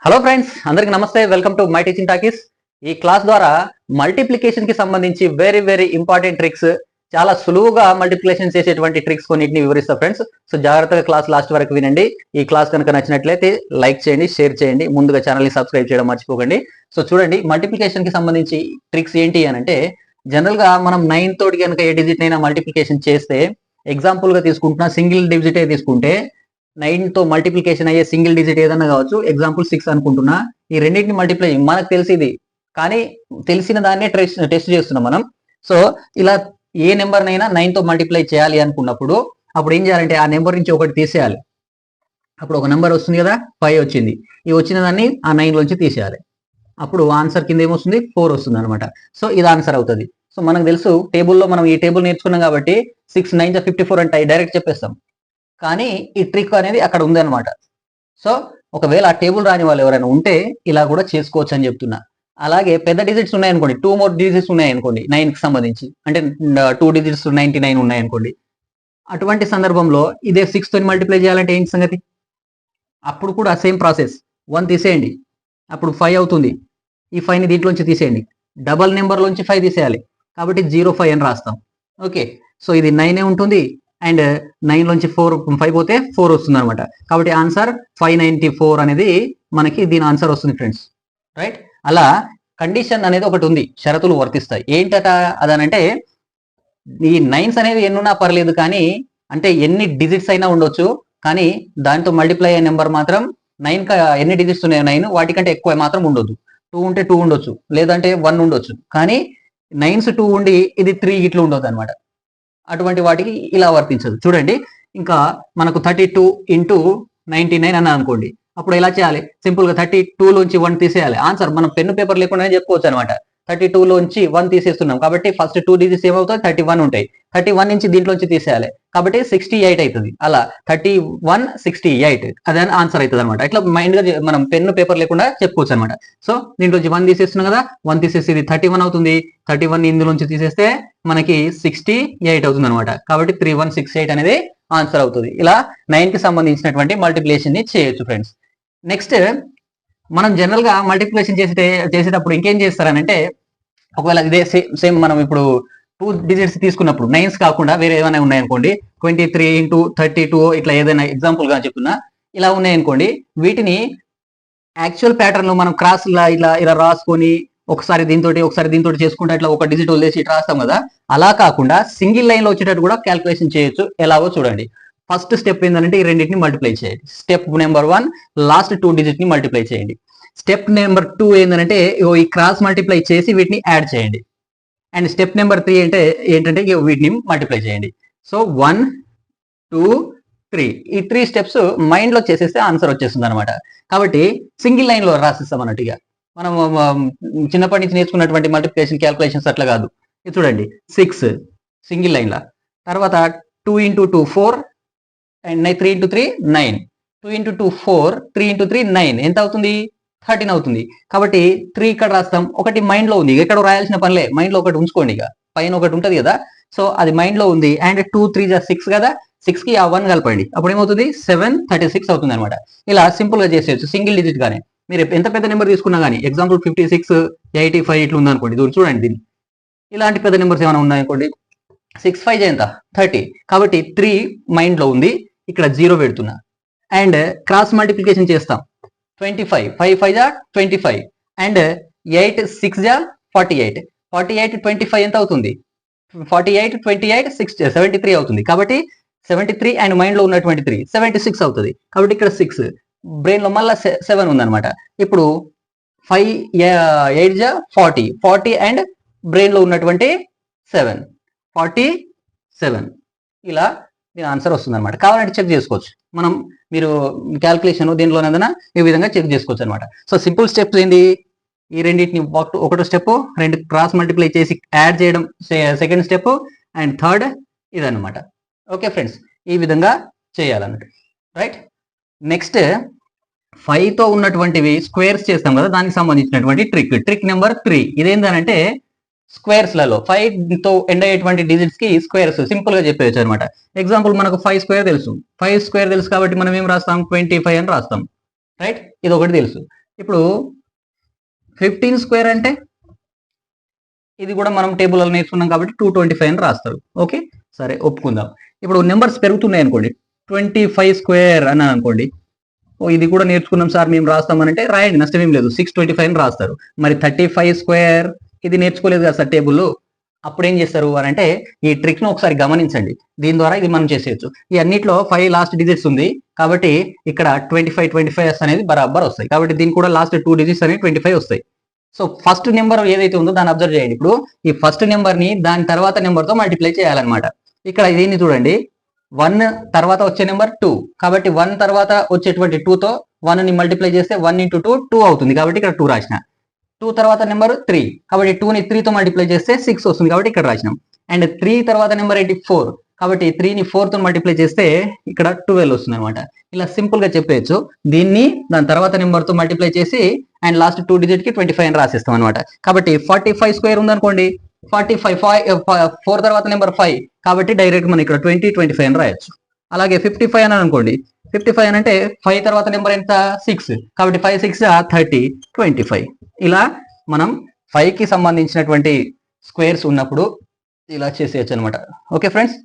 Hello friends, అందరికి నమస్తే. Welcome to my teaching talkies. ఈ క్లాస్ ద్వారా మల్టిప్లికేషన్ కి సంబంధించి వెరీ వెరీ ఇంపార్టెంట్ ట్రిక్స్, చాలా సులువుగా మల్టిప్లికేషన్ చేసేటువంటి ట్రిక్స్ కొన్నిటిని వివరిస్తా ఫ్రెండ్స్. సో జాగ్రత్తగా క్లాస్ లాస్ట్ వరకు వినండి. ఈ క్లాస్ కనుక నచ్చినట్లయితే లైక్ చేయండి, షేర్ చేయండి. ముందుగా ఛానల్ని సబ్స్క్రైబ్ చేయడం మర్చిపోకండి. సో చూడండి, మల్టిప్లికేషన్ కి సంబంధించి ట్రిక్స్ ఏంటి అని అంటే, జనరల్ గా మనం 9 తోటి కనుక ఏ డిజిట్ అయినా మల్టిప్లికేషన్ చేస్తే, ఎగ్జాంపుల్ గా తీసుకుంటున్నా సింగిల్ డిజిటే తీసుకుంటే 9 తో మల్టిప్లికేషన్ అయ్యే సింగిల్ డిజిట్ ఏదన్నా కావచ్చు. ఎగ్జాంపుల్ 6 అనుకుంటున్నా. ఈ రెండింటిని మల్టిప్లై మనకు తెలిసింది, కానీ తెలిసిన దాన్నే టెస్ట్ చేస్తున్నాం మనం. సో ఇలా ఏ నెంబర్నైనా 9 తో మల్టిప్లై చేయాలి అనుకున్నప్పుడు అప్పుడు ఏం చేయాలంటే ఆ నెంబర్ నుంచి ఒకటి తీసేయాలి. అప్పుడు ఒక నెంబర్ వస్తుంది కదా, 5 వచ్చింది. ఈ వచ్చిన దాన్ని ఆ 9 లోంచి తీసేయాలి. అప్పుడు ఆన్సర్ కింద ఏమొస్తుంది, 4 వస్తుంది అనమాట. సో ఇది ఆన్సర్ అవుతుంది. సో మనకు తెలుసు, టేబుల్లో మనం ఈ టేబుల్ నేర్చుకున్నాం కాబట్టి 6 9 54 అంటే డైరెక్ట్ చెప్పేస్తాం. కానీ ఈ ట్రిక్ అనేది అక్కడ ఉంది అనమాట. సో ఒకవేళ ఆ టేబుల్ రాని వాళ్ళు ఎవరైనా ఉంటే ఇలా కూడా చేసుకోవచ్చు అని చెప్తున్నా. అలాగే పెద్ద డిజిట్స్ ఉన్నాయనుకోండి, 2 more డిజిట్స్ ఉన్నాయనుకోండి 9 కి సంబంధించి, అంటే 2 డిజిట్స్ 99 ఉన్నాయనుకోండి. అటువంటి సందర్భంలో ఇదే 6 తో మల్టిప్లై చేయాలంటే ఏంటి సంగతి? అప్పుడు కూడా సేమ్ ప్రాసెస్. 1 తీసేయండి, అప్పుడు 5 అవుతుంది. ఈ 5 ని దీంట్లోంచి తీసేయండి. డబల్ నెంబర్ లోంచి 5 తీసేయాలి, కాబట్టి 05 అని రాస్తాం. ఓకే, సో ఇది 9 ఉంటుంది. అండ్ 9 లోంచి 5 పోతే 4 వస్తుంది అనమాట. కాబట్టి ఆన్సర్ 594 అనేది మనకి దీని ఆన్సర్ వస్తుంది ఫ్రెండ్స్. రైట్? అలా కండిషన్ అనేది ఒకటి ఉంది, షరతులు వర్తిస్తాయి. ఏంటట అదనంటే, ఈ 9s అనేవి ఎన్నున్నా పర్లేదు, కానీ అంటే ఎన్ని డిజిట్స్ అయినా ఉండొచ్చు, కానీ దాంతో మల్టిప్లై అయ్యే నెంబర్ మాత్రం 9 ఎన్ని డిజిట్స్ ఉన్నాయి 9, వాటికంటే ఎక్కువ మాత్రం ఉండొద్దు. 2 ఉంటే 2 ఉండొచ్చు, లేదంటే 1 ఉండొచ్చు. కానీ 9s 2 ఉండి ఇది 3 ఇట్లా ఉండొద్దు అనమాట. అటువంటి వాటికి ఇలా వర్తించదు. చూడండి, ఇంకా మనకు 32 ఇంటూ 99 అని అనుకోండి. అప్పుడు ఎలా చేయాలి? సింపుల్ గా 32 లోంచి 1 తీసేయాలి. ఆన్సర్ మనం పెన్ను పేపర్ లేకుండానే చెప్పుకోవచ్చు అనమాట. 32 లోంచి 1 తీసేస్తున్నాం కాబట్టి ఫస్ట్ 2 డిజిట్స్ ఏమవుతాయి, 31 ఉంటాయి. 31 నుంచి దీంట్లోంచి తీసేయాలి కాబట్టి 68 అవుతుంది. అలా 31 68 అదే ఆన్సర్ అవుతుంది అనమాట. ఇట్లా మైండ్ గా మనం పెన్ను పేపర్ లేకుండా చెప్పుకోవచ్చు అనమాట. సో దీంట్లోంచి 1 తీసేస్తున్నాం కదా, 1 తీసేసి ఇది 31 అవుతుంది. 31 ఇందులోంచి తీసేస్తే మనకి 68 అవుతుంది అనమాట. కాబట్టి 3168 అనేది ఆన్సర్ అవుతుంది. ఇలా 9 కి సంబంధించినటువంటి మల్టిప్లికేషన్ ని చేయొచ్చు ఫ్రెండ్స్. నెక్స్ట్, మనం జనరల్ గా మల్టిప్లికేషన్ చేసేటప్పుడు ఇంకేం చేస్తారనంటే, ఒకవేళ ఇదే సేమ్ మనం ఇప్పుడు 2 డిజిట్స్ తీసుకున్నప్పుడు 9s కాకుండా వేరే ఏమైనా ఉన్నాయనుకోండి, 23 ఇంటూ 32 ఇట్లా ఏదైనా ఎగ్జాంపుల్ గా చెప్తున్నా, ఇలా ఉన్నాయనుకోండి, వీటిని యాక్చువల్ ప్యాటర్న్ లో మనం క్రాస్ ఇలా రాసుకొని ఒకసారి దీంతో చేసుకుంటే ఇట్లా ఒక డిజిట్ వదిలేసి ఇట్లా రాస్తాం కదా, అలా కాకుండా సింగిల్ లైన్ లో వచ్చేటట్టు కూడా క్యాల్కులేషన్ చేయొచ్చు. ఎలాగో చూడండి. ఫస్ట్ స్టెప్ ఏంటంటే ఈ రెండింటిని మల్టిప్లై చేయండి. స్టెప్ నెంబర్ 1 లాస్ట్ 2 డిజిట్ ని మల్టిప్లై చేయండి. స్టెప్ నెంబర్ 2 ఏంటంటే ఈ క్రాస్ మల్టిప్లై చేసి వీటిని యాడ్ చేయండి. అండ్ స్టెప్ నెంబర్ 3 ఏంటంటే వీటిని మల్టిప్లై చేయండి. సో 1 2 3 ఈ 3 స్టెప్స్ మైండ్ లో చేసేస్తే ఆన్సర్ వచ్చేస్తుంది అనమాట. కాబట్టి సింగిల్ లైన్ లో రాసిస్తాం అన్నట్టుగా. మనం చిన్నప్పటి నుంచి నేర్చుకున్నటువంటి మల్టిప్లికేషన్ క్యాల్కులేషన్స్ అట్లా కాదు. ఇది చూడండి, 6 సింగిల్ లైన్ లా, తర్వాత 2 into 2 4 and 3 into 3 9, 2 into 2 4, 3 into 3 9 ఎంత అవుతుంది, 13 అవుతుంది. కాబట్టి 3 ఇక్కడ రాస్తాం. ఒకటి మైండ్ లో ఉంది, ఎక్కడ రాయాల్సిన పనిలే, మైండ్ లో ఒకటి ఉంచుకోండి. ఇక పైన ఒకటి ఉంటది కదా, సో అది మైండ్ లో ఉంది. అండ్ 2 3 6 కదా, 6 కి ఆ 1 కలపండి. అప్పుడు ఏమవుతుంది, 736 అవుతుంది అనమాట. ఇలా సింపుల్ గా చేసేయచ్చు సింగిల్ డిజిట్ గానే. మీరు ఎంత పెద్ద నెంబర్ తీసుకున్నా కానీ, ఎగ్జాంపుల్ 56 85 ఇట్లా ఉందనుకోండి, చూడండి దీన్ని. ఇలాంటి పెద్ద నెంబర్స్ ఏమైనా ఉన్నాయనుకోండి, 6 5 ఎంత 30, కాబట్టి 3 మైండ్ లో ఉంది, ఇక్కడ 0 పెడుతున్నా. అండ్ క్రాస్ మల్టిప్లికేషన్ చేస్తాం. 25 5 5 జా 25 అండ్ 8 6 జా 48, 48 25 ఎంత అవుతుంది, 48 28 6 73 అవుతుంది. కాబట్టి 73 అండ్ మైండ్ లో ఉన్నటువంటి 3 76 అవుతుంది. కాబట్టి ఇక్కడ 6, బ్రెయిన్ లో మళ్ళీ 7 ఉందన్నమాట. ఇప్పుడు 5 8 జా 40, 40 అండ్ బ్రెయిన్ లో ఉన్నటువంటి 7 47, ఇలా దీని ఆన్సర్ వస్తుంది అనమాట. కావాలంటే చెక్ చేసుకోవచ్చు. మీరు క్యాల్కులేషన్ దీంట్లోనేదైనా ఈ విధంగా చెక్ చేసుకోవచ్చు అనమాట. సో సింపుల్ స్టెప్స్ ఏంటి, ఈ రెండింటిని ఒకటో స్టెప్ 2 క్రాస్ మల్టిప్లై చేసి యాడ్ చేయడం సెకండ్ స్టెప్, అండ్ థర్డ్ ఇదన్నమాట. ఓకే ఫ్రెండ్స్, ఈ విధంగా చేయాలన్నట్టు. రైట్? నెక్స్ట్, 5 తో ఉన్నటువంటివి స్క్వేర్స్ చేస్తాం కదా, దానికి సంబంధించినటువంటి ట్రిక్ నెంబర్ 3. ఇదేంటంటే స్క్వేర్స్ లలో 5 తో ఎండ్ అయ్యేటువంటి డిజిట్స్ కి స్క్వేర్స్ సింపుల్ గా చెప్పేయచ్చు అనమాట. ఎగ్జాంపుల్ మనకు 5 స్క్వేర్ తెలుసు, 5 స్క్వేర్ తెలుసు కాబట్టి మనం ఏం రాస్తాం, 25 అని రాస్తాం. రైట్? ఇది ఒకటి తెలుసు. ఇప్పుడు 15 స్క్వేర్ అంటే ఇది కూడా మనం టేబుల్లో నేర్చుకున్నాం కాబట్టి 225 అని రాస్తారు. ఓకే, సరే ఒప్పుకుందాం. ఇప్పుడు నెంబర్స్ పెరుగుతున్నాయి అనుకోండి, 25 స్క్వేర్ అన్నాను అనుకోండి, ఇది కూడా నేర్చుకున్నాం సార్ మేము రాస్తామనంటే రాయండి, నష్టం ఏం లేదు, 625 అని రాస్తారు. మరి 35 స్క్వేర్ ఇది నేర్చుకోలేదు కదా సార్ టేబుల్లో, అప్పుడు ఏం చేస్తారు అని అంటే ఈ ట్రిక్ ను ఒకసారి గమనించండి. దీని ద్వారా ఇది మనం చేసేయచ్చు. ఈ అన్నిట్లో 5 లాస్ట్ డిజిట్స్ ఉంది కాబట్టి ఇక్కడ 25 అనేది బరాబర్ వస్తాయి. కాబట్టి దీనికి కూడా లాస్ట్ 2 డిజిట్స్ అనేవి 25 వస్తాయి. సో ఫస్ట్ నెంబర్ ఏదైతే ఉందో దాన్ని అబ్జర్వ్ చేయండి. ఇప్పుడు ఈ ఫస్ట్ నెంబర్ ని దాని తర్వాత నెంబర్ తో మల్టిప్లై చేయాలన్నమాట. ఇక్కడ దీన్ని చూడండి, 1 తర్వాత వచ్చే నెంబర్ 2, కాబట్టి 1 తర్వాత వచ్చేటువంటి 2 తో 1 ని మల్టిప్లై చేస్తే 1 × 2 2 అవుతుంది, కాబట్టి ఇక్కడ 2 రాసిన. 2 తర్వాత నెంబర్ 3, కాబట్టి 2 ని 3 తో మల్టిప్లై చేస్తే 6 వస్తుంది, కాబట్టి ఇక్కడ రాసినాం. అండ్ 3 తర్వాత నెంబర్ ఏంటి 4, కాబట్టి 3 ని 4 తో మల్టిప్లై చేస్తే ఇక్కడ 12 వస్తుంది అనమాట. ఇలా సింపుల్ గా చెప్పేయచ్చు. దీన్ని దాని తర్వాత నెంబర్ తో మల్టిప్లై చేసి అండ్ లాస్ట్ 2 డిజిట్ కి 25 అని రాసేస్తాం అనమాట. కాబట్టి 45 స్క్వేర్ ఉందనుకోండి, 4 తర్వాత నెంబర్ 5, కాబట్టి డైరెక్ట్ మనం ఇక్కడ 25 అని రాయొచ్చు. అలాగే 55 అని అనుకోండి, 55 అని అంటే 5 తర్వాత నెంబర్ ఎంత 6, కాబట్టి 5 6 30 25. ఇలా మనం 5 కి సంబంధించినటువంటి స్క్వేర్స్ ఉన్నప్పుడు ఇలా చేసేయచ్చు అనమాట. Okay friends.